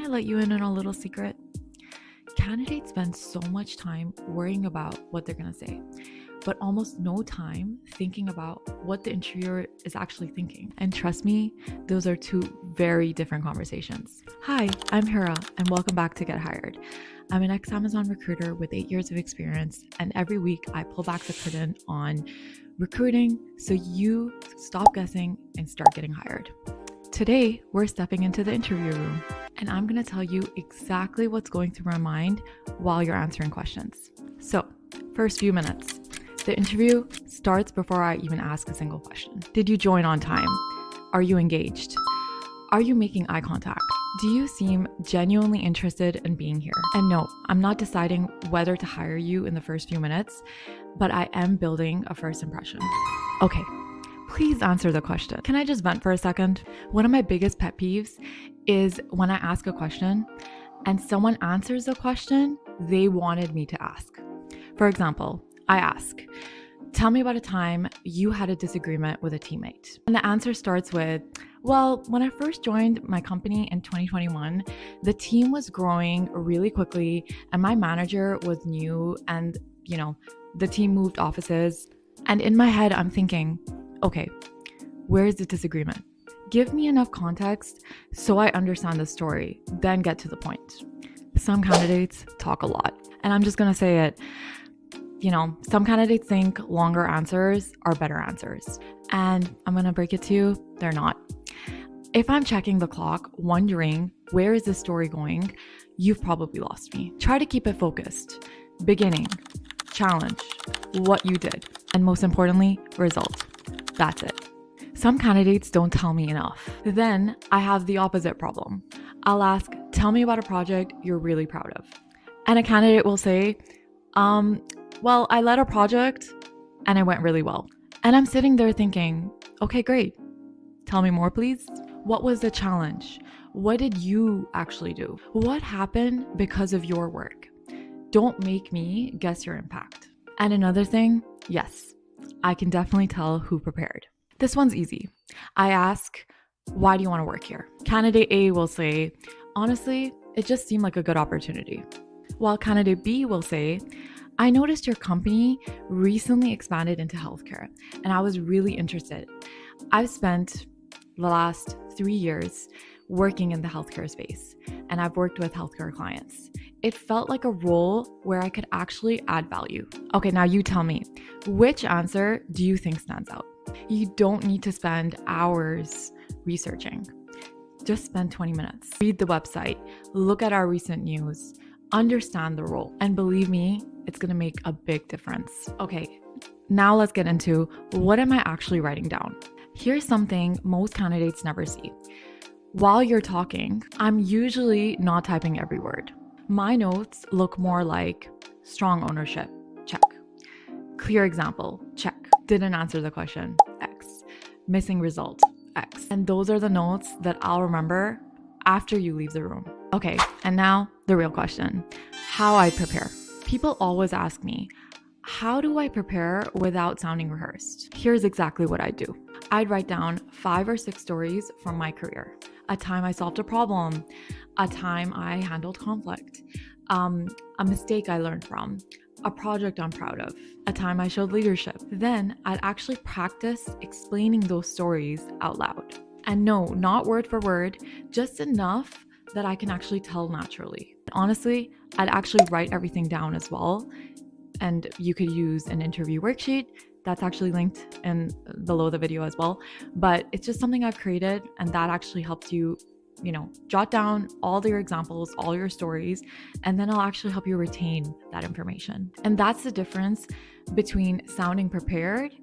I let you in on a little secret? Candidates spend so much time worrying about what they're going to say, but almost no time thinking about what the interviewer is actually thinking. And trust me, those are two very different conversations. Hi, I'm Hira, and welcome back to Get Hired. I'm an ex-Amazon recruiter with 8 years of experience, and every week I pull back the curtain on recruiting so you stop guessing and start getting hired. Today, we're stepping into the interview room, and I'm going to tell you exactly what's going through my mind while you're answering questions. So, first few minutes. The interview starts before I even ask a single question. Did you join on time? Are you engaged? Are you making eye contact? Do you seem genuinely interested in being here? And no, I'm not deciding whether to hire you in the first few minutes, but I am building a first impression. Okay. Please answer the question. Can I just vent for a second? One of my biggest pet peeves is when I ask a question and someone answers the question they wanted me to ask. For example, I ask, tell me about a time you had a disagreement with a teammate. And the answer starts with, well, when I first joined my company in 2021, the team was growing really quickly and my manager was new and, the team moved offices. And in my head, I'm thinking, okay, where is the disagreement? Give me enough context so I understand the story, then get to the point. Some candidates talk a lot, and I'm just gonna say it. Some candidates think longer answers are better answers, and I'm gonna break it to you, they're not. If I'm checking the clock, wondering where is this story going, you've probably lost me. Try to keep it focused. Beginning, challenge, what you did, and most importantly, result. That's it. Some candidates don't tell me enough. Then I have the opposite problem. I'll ask, tell me about a project you're really proud of. And a candidate will say, well, I led a project and it went really well. And I'm sitting there thinking, okay, great. Tell me more, please. What was the challenge? What did you actually do? What happened because of your work? Don't make me guess your impact. And another thing, yes, I can definitely tell who prepared. This one's easy. I ask, why do you want to work here? Candidate A will say, honestly, it just seemed like a good opportunity. While candidate B will say, I noticed your company recently expanded into healthcare, and I was really interested. I've spent the last 3 years working in the healthcare space, and I've worked with healthcare clients. It felt like a role where I could actually add value. Okay, now you tell me, which answer do you think stands out? You don't need to spend hours researching. Just spend 20 minutes. Read the website, look at our recent news, understand the role, and believe me, it's gonna make a big difference. Okay, now let's get into what am I actually writing down? Here's something most candidates never see. While you're talking, I'm usually not typing every word. My notes look more like strong ownership, check. Clear example, check. Didn't answer the question, X. Missing result, X. And those are the notes that I'll remember after you leave the room. Okay, and now the real question, how I prepare. People always ask me, how do I prepare without sounding rehearsed? Here's exactly what I do. I'd write down 5 or 6 stories from my career. A time I solved a problem, a time I handled conflict, a mistake I learned from, a project I'm proud of, a time I showed leadership. Then I'd actually practice explaining those stories out loud. And no, not word for word, just enough that I can actually tell naturally. Honestly, I'd actually write everything down as well. And you could use an interview worksheet that's actually linked in below the video as well. But it's just something I've created, and that actually helps you, jot down all your examples, all your stories, and then I'll actually help you retain that information. And that's the difference between sounding prepared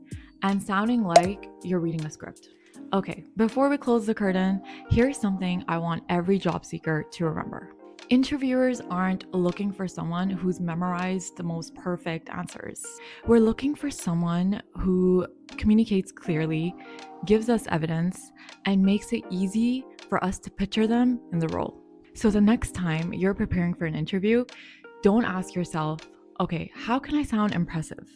and sounding like you're reading a script. Okay, before we close the curtain, here's something I want every job seeker to remember. Interviewers aren't looking for someone who's memorized the most perfect answers. We're looking for someone who communicates clearly, gives us evidence, and makes it easy for us to picture them in the role. So the next time you're preparing for an interview, don't ask yourself, okay, how can I sound impressive?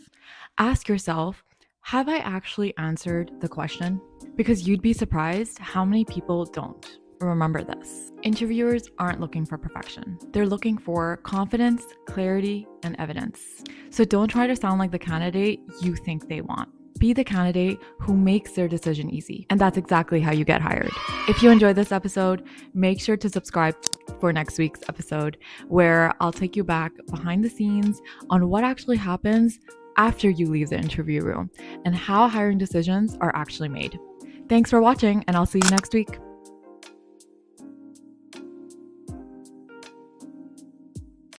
Ask yourself, have I actually answered the question? Because you'd be surprised how many people don't. remember this: interviewers aren't looking for perfection. They're looking for confidence, clarity, and evidence. So don't try to sound like the candidate you think they want. Be the candidate who makes their decision easy. And that's exactly how you get hired. If you enjoyed this episode, make sure to subscribe for next week's episode, where I'll take you back behind the scenes on what actually happens after you leave the interview room and how hiring decisions are actually made. Thanks for watching, and I'll see you next week.